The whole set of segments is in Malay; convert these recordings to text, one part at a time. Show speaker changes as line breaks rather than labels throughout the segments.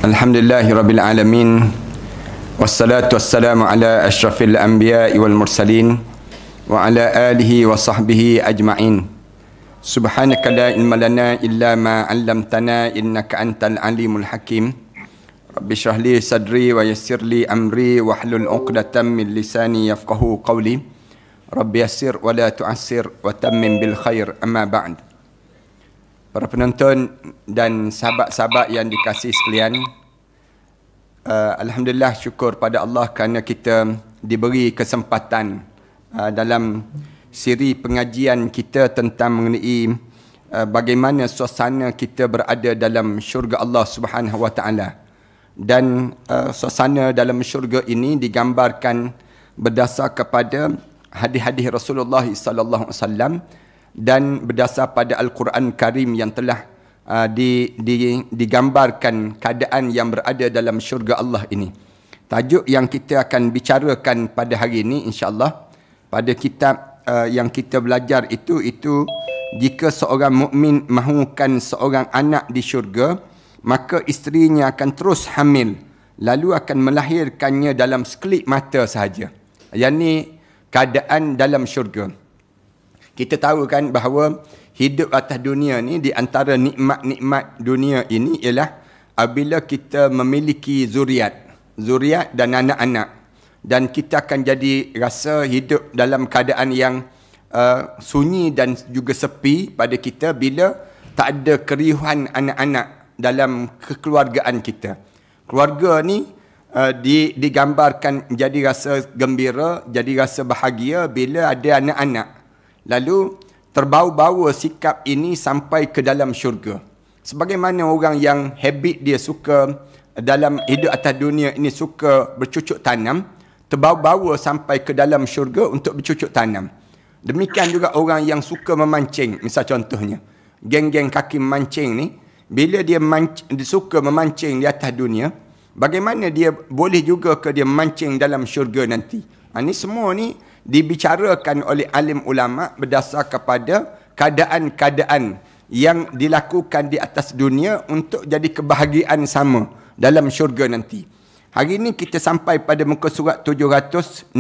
Alhamdulillahirabbil alamin. Wassalatu wassalamu ala asyrafil anbiya'i wal mursalin wa ala alihi wa sahbihi ajma'in. Subhanaka la ilma lana illa ma 'allamtana innaka antal alimul hakim. Rabbi shrah li sadri wa yassir li amri wa hlul 'uqdatam min lisani yafqahu qawli. Rabbi yassir wa la tu'assir wa tammim bil khair, amma ba'd. Para penonton dan sahabat-sahabat yang dikasihi sekalian, alhamdulillah, syukur pada Allah kerana kita diberi kesempatan dalam siri pengajian kita tentang mengenai bagaimana suasana kita berada dalam syurga Allah Subhanahu wa taala. Dan suasana dalam syurga ini digambarkan berdasar kepada hadis-hadis Rasulullah sallallahu alaihi wasallam dan berdasar pada Al-Quran Karim yang telah digambarkan keadaan yang berada dalam syurga Allah ini. Tajuk yang kita akan bicarakan pada hari ini, insya-Allah, pada kitab yang kita belajar itu jika seorang mukmin mahukan seorang anak di syurga, maka isterinya akan terus hamil lalu akan melahirkannya dalam sekelip mata sahaja. Yang ni keadaan dalam syurga. Kita tahu kan bahawa hidup atas dunia ni, di antara nikmat-nikmat dunia ini ialah apabila kita memiliki zuriat dan anak-anak, dan kita akan jadi rasa hidup dalam keadaan yang sunyi dan juga sepi pada kita bila tak ada keriuhan anak-anak dalam kekeluargaan kita. Keluarga ni digambarkan jadi rasa gembira, jadi rasa bahagia bila ada anak-anak. Lalu terbawa-bawa sikap ini sampai ke dalam syurga. Sebagaimana orang yang habit dia suka dalam hidup atas dunia ini suka bercucuk tanam, terbawa-bawa sampai ke dalam syurga untuk bercucuk tanam. Demikian juga orang yang suka memancing, misal contohnya geng-geng kaki memancing ni, bila dia suka memancing di atas dunia, bagaimana dia boleh juga ke dia memancing dalam syurga nanti. Ini semua ni dibicarakan oleh alim ulama berdasar kepada keadaan-keadaan yang dilakukan di atas dunia untuk jadi kebahagiaan sama dalam syurga nanti. Hari ini kita sampai pada muka surat 767.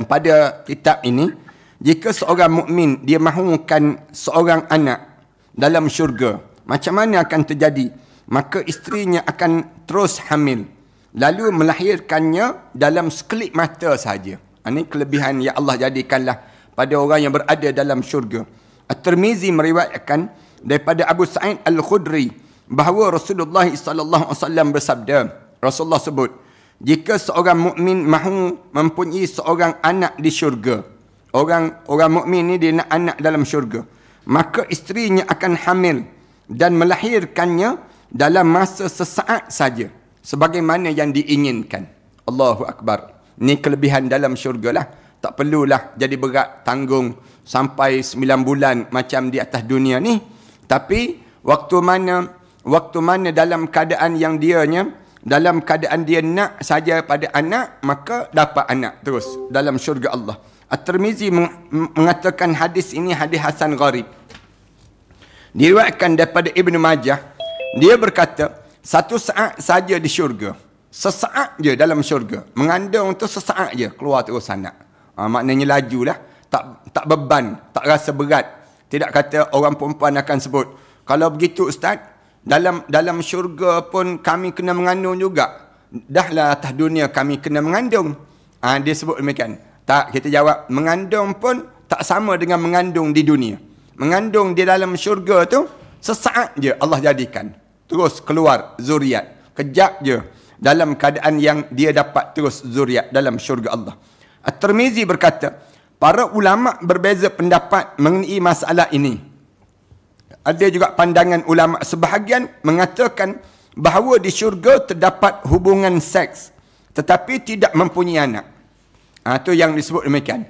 Pada kitab ini, jika seorang mukmin dia mahukan seorang anak dalam syurga, macam mana akan terjadi? Maka isterinya akan terus hamil lalu melahirkannya dalam sekelip mata sahaja. Ini kelebihan yang Allah jadikanlah pada orang yang berada dalam syurga. At-Tirmizi meriwayatkan daripada Abu Sa'id Al-Khudri bahawa Rasulullah sallallahu alaihi wasallam bersabda, Rasulullah sebut, jika seorang mukmin mahu mempunyai seorang anak di syurga, orang mukmin ni dia nak anak dalam syurga, maka isterinya akan hamil dan melahirkannya dalam masa sesaat saja, sebagaimana yang diinginkan. Allahu Akbar. Ni kelebihan dalam syurga lah. Tak perlulah jadi berat tanggung sampai 9 bulan macam di atas dunia ni. Tapi waktu mana dalam keadaan yang dalam keadaan dia nak saja pada anak, maka dapat anak terus dalam syurga Allah. At-Tirmizi mengatakan hadis ini hadis hasan gharib. Diriwayatkan daripada Ibn Majah, dia berkata, satu saat saja di syurga, sesaat je dalam syurga, mengandung tu sesaat je keluar terus anak. Maknanya lajulah, tak beban, tak rasa berat. Tidak kata orang perempuan akan sebut, kalau begitu ustaz, dalam syurga pun kami kena mengandung juga, dahlah atas dunia kami kena mengandung. Dia sebut demikian. Tak, kita jawab, mengandung pun tak sama dengan mengandung di dunia. Mengandung di dalam syurga tu sesaat je Allah jadikan terus keluar zuriat. Kejap je dalam keadaan yang dia dapat terus zuriat dalam syurga Allah. At-Tirmizi berkata, para ulama berbeza pendapat mengenai masalah ini. Ada juga pandangan ulama sebahagian mengatakan bahawa di syurga terdapat hubungan seks tetapi tidak mempunyai anak. Itu yang disebut demikian.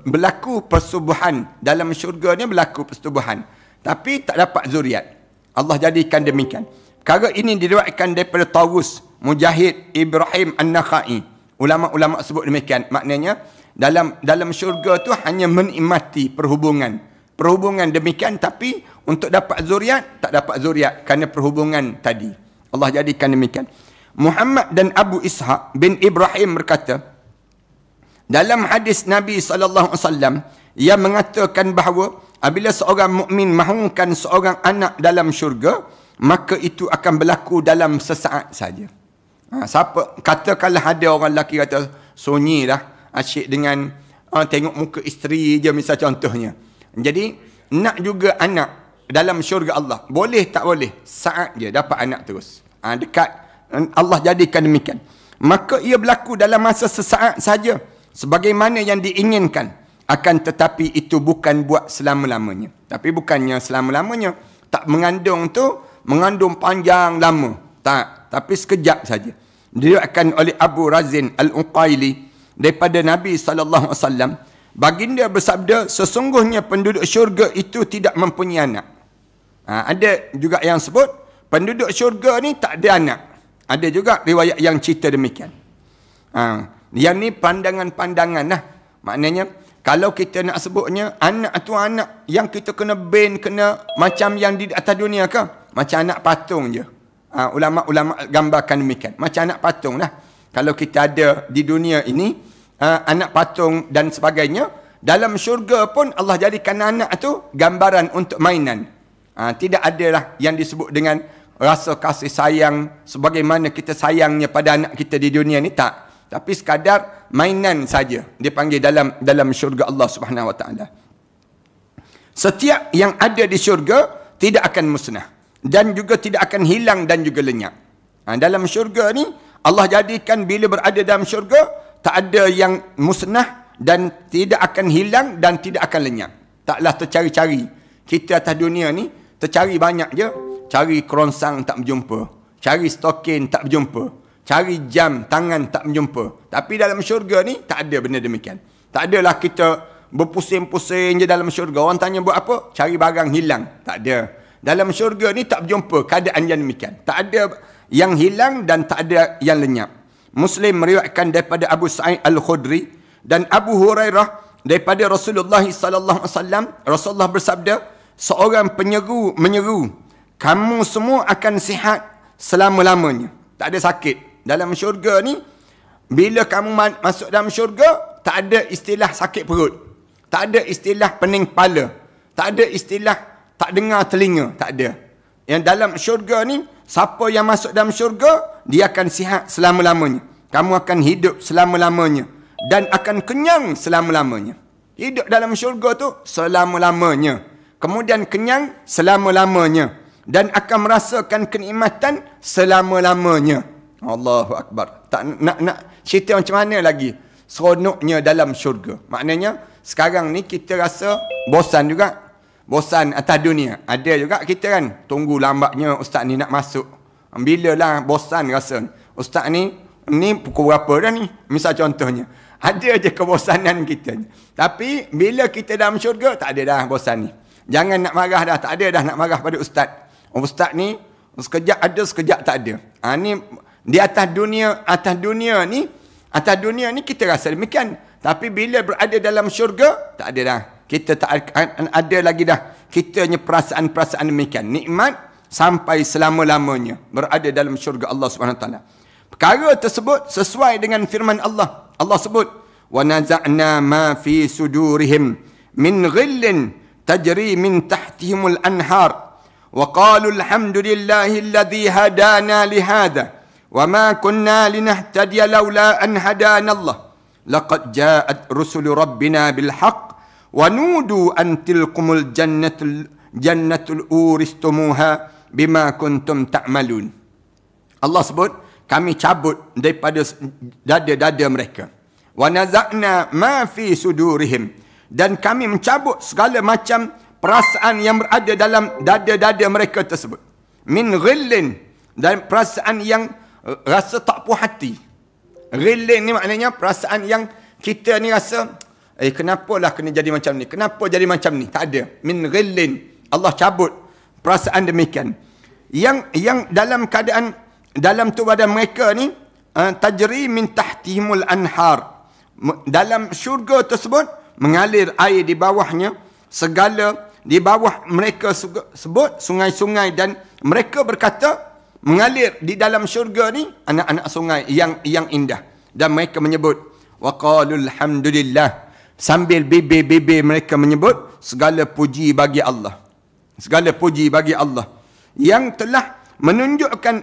Berlaku persubuhan dalam syurga ni, berlaku persubuhan tapi tak dapat zuriat. Allah jadikan demikian. Perkara ini diriwayatkan daripada Tawus, Mujahid, Ibrahim An-Nakhai. Ulama-ulama sebut demikian. Maknanya dalam syurga tu hanya menikmati perhubungan. Perhubungan demikian, tapi untuk dapat zuriat tak dapat zuriat kerana perhubungan tadi. Allah jadikan demikian. Muhammad dan Abu Ishaq bin Ibrahim berkata, dalam hadis Nabi SAW yang mengatakan bahawa apabila seorang mukmin mahukan seorang anak dalam syurga, maka itu akan berlaku dalam sesaat saja. Siapa katakanlah ada orang lelaki kata sunyi dah, asyik dengan tengok muka isteri je misal contohnya. Jadi nak juga anak dalam syurga Allah, boleh tak boleh, saat je dapat anak terus. Dekat Allah jadikan demikian. Maka ia berlaku dalam masa sesaat saja, sebagaimana yang diinginkan. Akan tetapi itu bukan buat selama-lamanya. Tapi bukannya selama-lamanya. Tak mengandung tu, mengandung panjang lama. Tak. Tapi sekejap saja. Diriwayatkan oleh Abu Razin Al-Uqaili daripada Nabi SAW. Baginda bersabda, sesungguhnya penduduk syurga itu tidak mempunyai anak. Ada juga yang sebut, penduduk syurga ni tak ada anak. Ada juga riwayat yang cerita demikian. Yang ni pandangan-pandangan lah. Maknanya, kalau kita nak sebutnya, anak tu anak yang kita kena ban, kena macam yang di atas dunia ke? Macam anak patung je. Ulama-ulama gambarkan demikian. Macam anak patung lah. Kalau kita ada di dunia ini, anak patung dan sebagainya, dalam syurga pun Allah jadikan anak tu gambaran untuk mainan. Tidak adalah yang disebut dengan rasa kasih sayang sebagaimana kita sayangnya pada anak kita di dunia ni, tak. Tapi sekadar mainan saja dipanggil dalam syurga Allah Subhanahu Wa Taala. Setiap yang ada di syurga tidak akan musnah dan juga tidak akan hilang dan juga lenyap. Dalam syurga ni Allah jadikan bila berada dalam syurga tak ada yang musnah dan tidak akan hilang dan tidak akan lenyap. Taklah tercari-cari. Kita atas dunia ni tercari banyak je. Cari kerongsang tak berjumpa. Cari stokin tak berjumpa. Cari jam tangan tak berjumpa. Tapi dalam syurga ni tak ada benda demikian. Tak adalah kita berpusing-pusing je dalam syurga. Orang tanya buat apa? Cari barang hilang. Tak ada. Dalam syurga ni tak berjumpa keadaan yang demikian. Tak ada yang hilang dan tak ada yang lenyap. Muslim meriwayatkan daripada Abu Sa'id Al-Khudri dan Abu Hurairah daripada Rasulullah sallallahu alaihi wasallam. Rasulullah bersabda, seorang penyeru menyeru, kamu semua akan sihat selama-lamanya. Tak ada sakit. Dalam syurga ni, bila kamu masuk dalam syurga, tak ada istilah sakit perut. Tak ada istilah pening kepala. Tak ada istilah tak dengar telinga. Tak ada. Yang dalam syurga ni, siapa yang masuk dalam syurga, dia akan sihat selama-lamanya. Kamu akan hidup selama-lamanya. Dan akan kenyang selama-lamanya. Hidup dalam syurga tu selama-lamanya. Kemudian kenyang selama-lamanya. Dan akan merasakan kenikmatan selama-lamanya. Allahu Akbar. Tak nak cerita macam mana lagi seronoknya dalam syurga. Maknanya sekarang ni kita rasa bosan juga. Bosan atas dunia. Ada juga kita kan tunggu lambatnya ustaz ni nak masuk. Bilalah bosan rasa. Ustaz ni pukul berapa dah ni? Misal contohnya. Ada je kebosanan kita. Tapi bila kita dalam syurga tak ada dah bosan ni. Jangan nak marah dah. Tak ada dah nak marah pada ustaz. Ustaz ni sekejap ada, sekejap tak ada. Ni di atas dunia ni kita rasa demikian. Tapi bila berada dalam syurga, tak ada dah. Kita tak ada lagi dah. Kita punya perasaan-perasaan demikian. Nikmat sampai selama-lamanya berada dalam syurga Allah SWT. Perkara tersebut sesuai dengan firman Allah. Allah sebut, وَنَزَعْنَا مَا فِي سُدُورِهِمْ مِنْ غِلٍّ تَجْرِي مِنْ تَحْتِهِمُ الْأَنْهَارِ وَقَالُوا الْحَمْدُ لِلَّهِ الَّذِي هَدَانَا لِهَذَا وَمَا كُنَّا لِنَهْتَدِيَ لَوْلَا أَنْ هَدَانَا اللَّهُ لَقَدْ جَاءَتْ رُسُلُ رَبِّنَا بِالْحَقِّ وَنُودُوا أَنْ تِلْكُمُ الْجَنَّةُ الْأُورِثْتُمُوهَا بِمَا كُنْتُمْ تَعْمَلُونَ. Allah sebut, kami cabut daripada dada-dada mereka. وَنَزَعْنَا مَا فِي سُدُورِهِمْ. Dan kami mencabut segala macam perasaan yang berada dalam dada-dada mereka tersebut. Min ghillin. Dan perasaan yang rasa tak puas hati. Ghillin ni maknanya perasaan yang kita ni rasa, kenapalah kena jadi macam ni? Kenapa jadi macam ni? Tak ada. Min ghillin. Allah cabut perasaan demikian. Yang dalam keadaan, dalam tu badan mereka ni, tajri min tahtihimul anhar. Dalam syurga tersebut, mengalir air di bawahnya, segala di bawah mereka sebut sungai-sungai, dan mereka berkata, mengalir di dalam syurga ni anak-anak sungai yang indah. Dan mereka menyebut wa qalul hamdulillah, sambil bibir-bibir mereka menyebut segala puji bagi Allah. Segala puji bagi Allah yang telah menunjukkan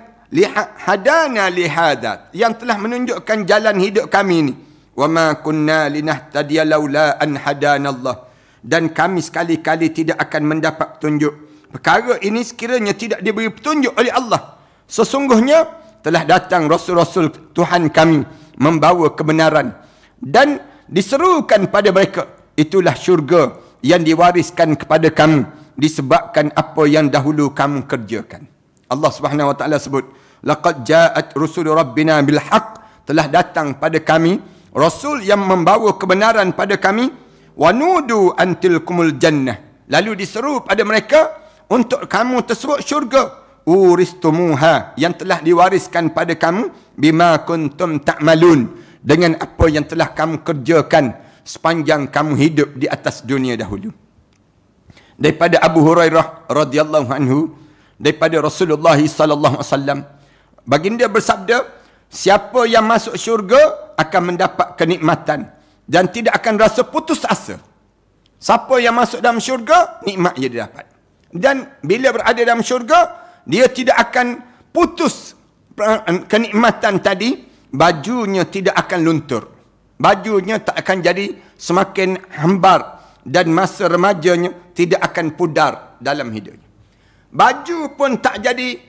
hadana lihada, yang telah menunjukkan jalan hidup kami ni. Wa ma kunna linahtadiya laula an hadanallah, dan kami sekali-kali tidak akan mendapat petunjuk perkara ini sekiranya tidak diberi petunjuk oleh Allah. Sesungguhnya telah datang rasul-rasul Tuhan kami membawa kebenaran dan diserukan pada mereka, itulah syurga yang diwariskan kepada kamu disebabkan apa yang dahulu kamu kerjakan. Allah Subhanahu wa taala sebut, laqad ja'at rusul rabbina bil haqq, telah datang pada kami rasul yang membawa kebenaran pada kami. Wa nudu antilkumul jannah, lalu diseru pada mereka untuk kamu tersebut syurga. Uristumuha, yang telah diwariskan pada kamu. Bima kuntum ta'malun, dengan apa yang telah kamu kerjakan sepanjang kamu hidup di atas dunia dahulu. Daripada Abu Hurairah radhiyallahu anhu, daripada Rasulullah sallallahu alaihi wasallam, baginda bersabda, siapa yang masuk syurga akan mendapat kenikmatan dan tidak akan rasa putus asa. Siapa yang masuk dalam syurga, nikmat dia dapat. Dan bila berada dalam syurga, dia tidak akan putus kenikmatan tadi, bajunya tidak akan luntur. Bajunya tak akan jadi semakin hambar dan masa remajanya tidak akan pudar dalam hidupnya. Baju pun tak jadi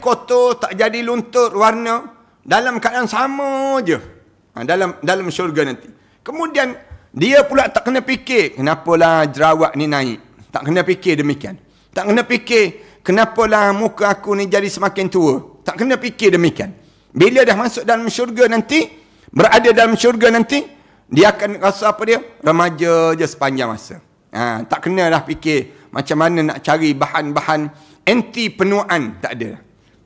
kotor, tak jadi luntur warna, dalam keadaan sama je. Dalam syurga nanti. Kemudian dia pula tak kena fikir kenapalah jerawat ni naik. Tak kena fikir demikian. Tak kena fikir kenapalah muka aku ni jadi semakin tua. Tak kena fikir demikian. Bila dah masuk dalam syurga nanti, berada dalam syurga nanti, dia akan rasa apa dia? Remaja je sepanjang masa. Tak kena dah fikir macam mana nak cari bahan-bahan anti penuaan. Tak ada.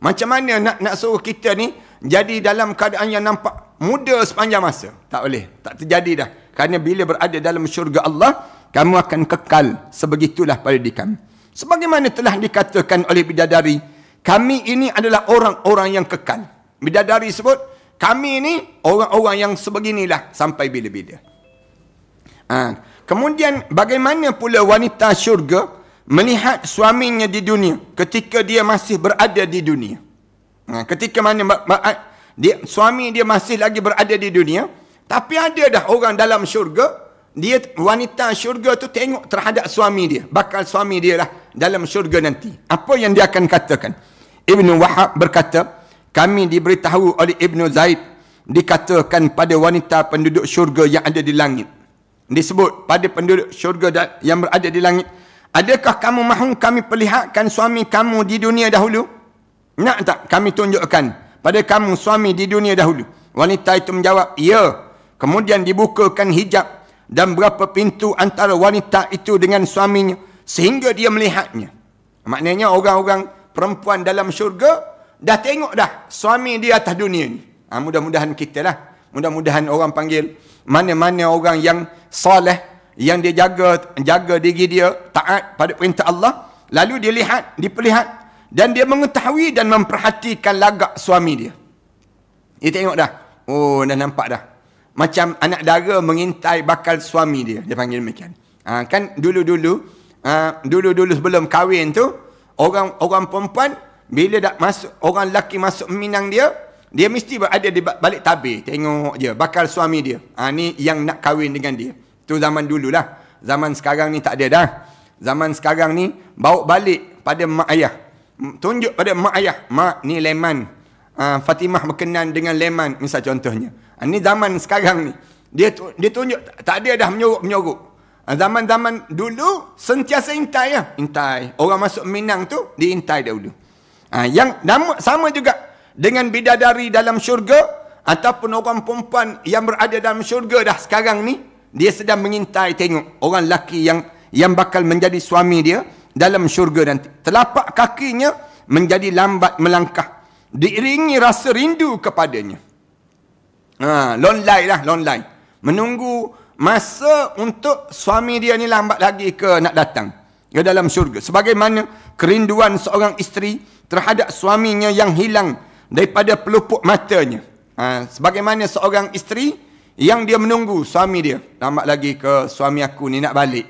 Macam mana nak suruh kita ni jadi dalam keadaan yang nampak muda sepanjang masa. Tak boleh. Tak terjadi dah. Kerana bila berada dalam syurga Allah, kamu akan kekal sebegitulah pada diri kamu. Sebagaimana telah dikatakan oleh bidadari, kami ini adalah orang-orang yang kekal. Bidadari sebut, kami ini orang-orang yang sebeginilah sampai bila-bila. Kemudian bagaimana pula wanita syurga melihat suaminya di dunia ketika dia masih berada di dunia. Ketika mana suami dia masih lagi berada di dunia, tapi ada dah orang dalam syurga, wanita syurga tu tengok terhadap suami dia, bakal suami dia lah dalam syurga nanti. Apa yang dia akan katakan? Ibnu Wahab berkata, kami diberitahu oleh Ibnu Zaid, dikatakan pada wanita penduduk syurga yang ada di langit. Disebut pada penduduk syurga yang berada di langit, adakah kamu mahu kami perlihatkan suami kamu di dunia dahulu? Nak tak kami tunjukkan pada kamu suami di dunia dahulu? Wanita itu menjawab, ya. Kemudian dibukakan hijab dan berapa pintu antara wanita itu dengan suaminya sehingga dia melihatnya. Maknanya orang-orang perempuan dalam syurga dah tengok dah suami dia atas dunia ni. Mudah-mudahan kita lah. Mudah-mudahan orang panggil mana-mana orang yang soleh, yang dia jaga diri dia, taat pada perintah Allah, lalu dia lihat, diperlihat, dan dia mengetahui dan memperhatikan lagak suami dia. Dia tengok dah. Oh, dah nampak dah. Macam anak dara mengintai bakal suami dia. Dia panggil demikian. Kan dulu-dulu sebelum kahwin tu, orang perempuan, bila dah masuk, orang lelaki masuk minang dia mesti berada di balik tabir. Tengok je bakal suami dia. Ni yang nak kahwin dengan dia. Tu zaman dululah. Zaman sekarang ni tak ada dah. Zaman sekarang ni bawa balik pada mak ayah. Tunjuk pada mak ayah. Mak ni Leman. Fatimah berkenan dengan Leman. Misal contohnya. Ni zaman sekarang ni. Dia tunjuk. Tak ada dah menyorok-menyorok. Zaman-zaman dulu sentiasa intai lah. Intai. Orang masuk minang tu diintai dahulu. Yang sama juga dengan bidadari dalam syurga ataupun orang perempuan yang berada dalam syurga dah sekarang ni, dia sedang mengintai tengok orang lelaki yang bakal menjadi suami dia dalam syurga nanti. Telapak kakinya menjadi lambat melangkah, diiringi rasa rindu kepadanya. Lonlai lah, lonlai. Menunggu masa untuk suami dia ni lambat lagi ke nak datang ke dalam syurga. Sebagaimana kerinduan seorang isteri terhadap suaminya yang hilang daripada pelupuk matanya. Sebagaimana seorang isteri yang dia menunggu suami dia, lambat lagi ke suami aku ni nak balik.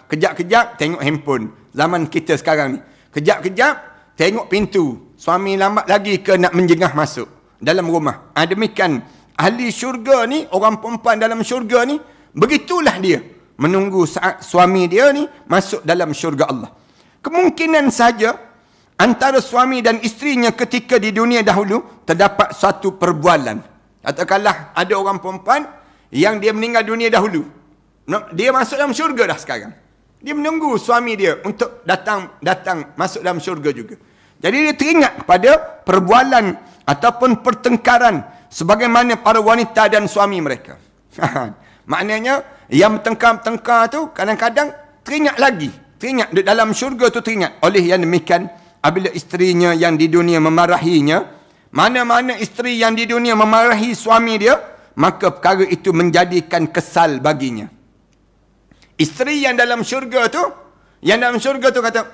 Kejap-kejap tengok handphone. Zaman kita sekarang ni, kejap-kejap tengok pintu. Suami lambat lagi ke nak menjengah masuk dalam rumah. Demikian ahli syurga ni, orang perempuan dalam syurga ni, begitulah dia menunggu saat suami dia ni masuk dalam syurga Allah. Kemungkinan saja antara suami dan isterinya ketika di dunia dahulu terdapat suatu perbualan. Katakanlah ada orang perempuan yang dia meninggal dunia dahulu. Dia masuk dalam syurga dah sekarang. Dia menunggu suami dia untuk datang masuk dalam syurga juga. Jadi dia teringat kepada perbualan ataupun pertengkaran sebagaimana para wanita dan suami mereka. Maknanya yang bertengkar-tengkar tu kadang-kadang teringat lagi. Teringat dalam syurga tu teringat. Oleh yang demikian, apabila isterinya yang di dunia memarahinya, mana-mana isteri yang di dunia memarahi suami dia, maka perkara itu menjadikan kesal baginya. Isteri yang dalam syurga tu kata,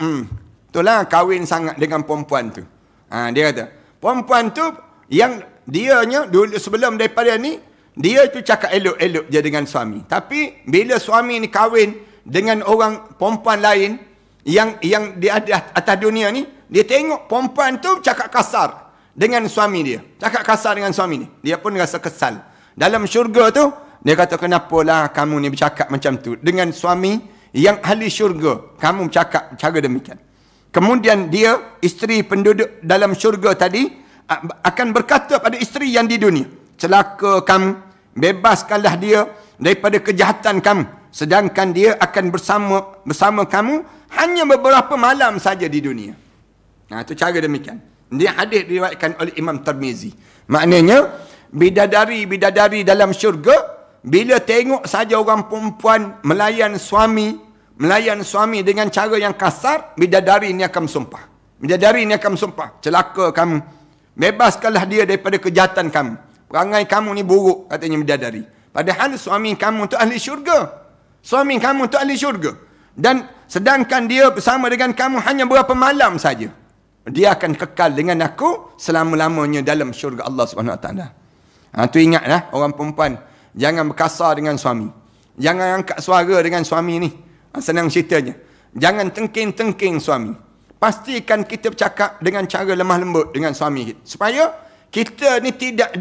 itulah kahwin sangat dengan perempuan tu. Dia kata, perempuan tu yang dianya dulu sebelum daripada ni, dia tu cakap elok-elok je dengan suami. Tapi bila suami ni kahwin dengan orang perempuan lain yang di atas dunia ni, dia tengok perempuan tu cakap kasar dengan suami dia. Cakap kasar dengan suami ni. Dia pun rasa kesal. Dalam syurga tu, dia kata, kenapalah kamu ni bercakap macam tu dengan suami yang ahli syurga. Kamu bercakap cara demikian. Kemudian dia, isteri penduduk dalam syurga tadi, akan berkata pada isteri yang di dunia, celaka kamu, bebaskanlah dia daripada kejahatan kamu. Sedangkan dia akan bersama kamu hanya beberapa malam saja di dunia. Itu cara demikian. Dia hadis diriwayatkan oleh Imam Tirmizi. Maknanya, bidadari-bidadari dalam syurga, bila tengok saja orang perempuan melayan suami dengan cara yang kasar, bidadari ini akan bersumpah. Bidadari ini akan bersumpah, celaka kamu, bebaskanlah dia daripada kejahatan kamu. Perangai kamu ni buruk, katanya bidadari. Padahal suami kamu tu ahli syurga. Suami kamu tu ahli syurga. Dan sedangkan dia bersama dengan kamu hanya beberapa malam saja. Dia akan kekal dengan aku selama-lamanya dalam syurga Allah SWT. Tu ingatlah orang perempuan, jangan berkasar dengan suami. Jangan angkat suara dengan suami ni. Senang ceritanya. Jangan tengking-tengking suami. Pastikan kita bercakap dengan cara lemah lembut dengan suami kita. Supaya kita ni tidak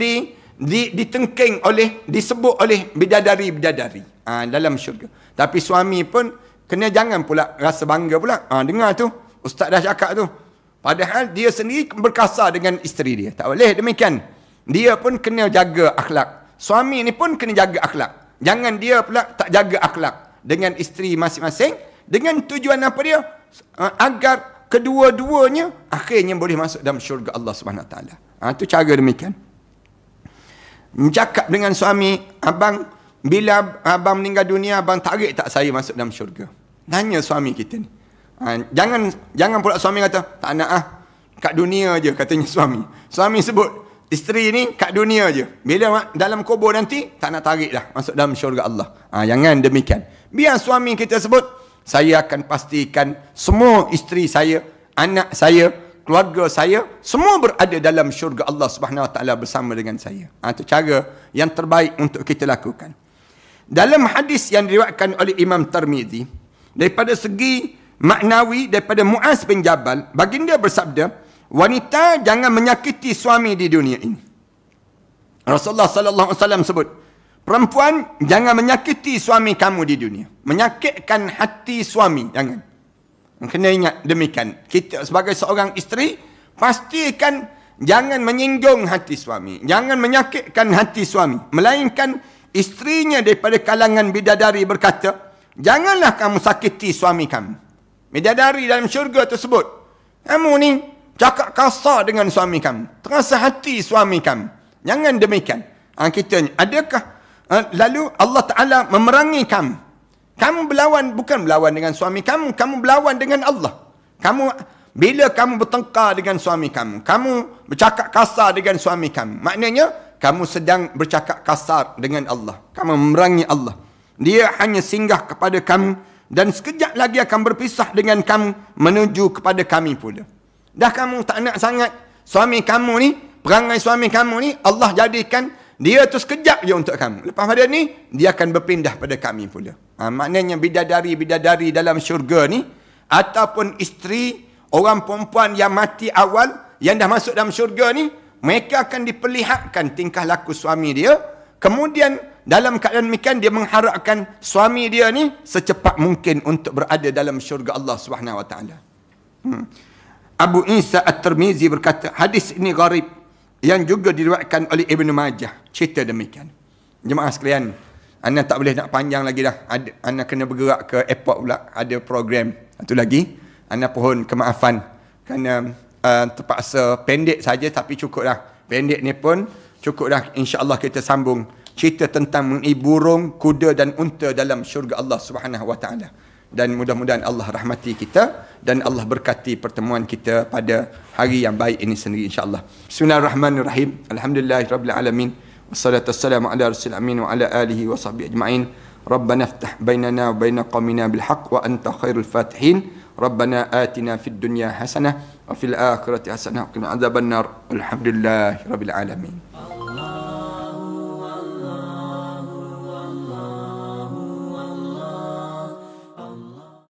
ditengking disebut oleh bidadari-bidadari dalam syurga. Tapi suami pun kena jangan pula rasa bangga pula. Dengar tu, ustaz dah cakap tu. Padahal dia sendiri berkasar dengan isteri dia. Tak boleh demikian. Dia pun kena jaga akhlak. Suami ni pun kena jaga akhlak. Jangan dia pula tak jaga akhlak dengan isteri masing-masing. Dengan tujuan apa dia? Agar kedua-duanya akhirnya boleh masuk dalam syurga Allah SWT. Itu cara demikian. Cakap dengan suami, abang, bila abang meninggal dunia, abang tarik tak saya masuk dalam syurga? Tanya suami kita ni. Jangan pula suami kata, tak nak kat dunia je, katanya suami. Suami sebut, isteri ni kat dunia je. Bila dalam kubur nanti, tak nak tarik dah masuk dalam syurga Allah. Jangan demikian. Biar suami kita sebut, saya akan pastikan semua isteri saya, anak saya, keluarga saya, semua berada dalam syurga Allah SWT bersama dengan saya. Itu cara yang terbaik untuk kita lakukan. Dalam hadis yang diriwayatkan oleh Imam Tirmizi, daripada segi maknawi, daripada Muaz bin Jabal, baginda bersabda, wanita jangan menyakiti suami di dunia ini. Rasulullah sallallahu alaihi wasallam sebut, perempuan jangan menyakiti suami kamu di dunia. Menyakitkan hati suami, jangan. Kena ingat demikian. Kita sebagai seorang isteri, pastikan jangan menyinggung hati suami. Jangan menyakitkan hati suami. Melainkan isterinya daripada kalangan bidadari berkata, janganlah kamu sakiti suami kamu. Bidadari dalam syurga tersebut, kamu ni cakap kasar dengan suami kamu. Terasa hati suami kamu. Jangan demikian. Adakah lalu Allah Ta'ala memerangi kamu? Kamu berlawan, bukan berlawan dengan suami kamu, kamu berlawan dengan Allah. Bila kamu bertengkar dengan suami kamu, kamu bercakap kasar dengan suami kamu, maknanya kamu sedang bercakap kasar dengan Allah. Kamu memerangi Allah. Dia hanya singgah kepada kamu dan sekejap lagi akan berpisah dengan kamu menuju kepada kami pula. Dah kamu tak nak sangat suami kamu ni, perangai suami kamu ni, Allah jadikan dia tu sekejap je untuk kamu. Lepas pada ni, dia akan berpindah pada kami pula. Maknanya bidadari-bidadari dalam syurga ni, ataupun isteri, orang perempuan yang mati awal, yang dah masuk dalam syurga ni, mereka akan diperlihatkan tingkah laku suami dia. Kemudian dalam keadaan demikian dia mengharapkan suami dia ni secepat mungkin untuk berada dalam syurga Allah Subhanahu Wa Taala. Abu Isa At-Tirmizi berkata, hadis ini gharib yang juga diriwayatkan oleh Ibnu Majah. Cerita demikian. Jemaah sekalian, anda tak boleh nak panjang lagi dah. Anda kena bergerak ke airport pula, ada program. Satu lagi, anda pohon kemaafan kerana terpaksa pendek saja, tapi cukup dah. Pendek ni pun cukup dah. InsyaAllah kita sambung cerita tentang mengenai burung, kuda dan unta dalam syurga Allah Subhanahu Wa Taala. Dan mudah-mudahan Allah rahmati kita dan Allah berkati pertemuan kita pada hari yang baik ini sendiri, insyaAllah. Bismillahirrahmanirrahim. Alhamdulillahirabbil alamin. Wassalatu wassalamu ala rasulil amin wa ala alihi wa sahbihi ajma'in. Rabbana iftah bainana wa baina qaumina bil haqq wa anta khairul fatihin. Rabbana atina fid dunya hasanah wa fil akhirati hasanah wa qina adzabannar. Alhamdulillahirabbil alamin.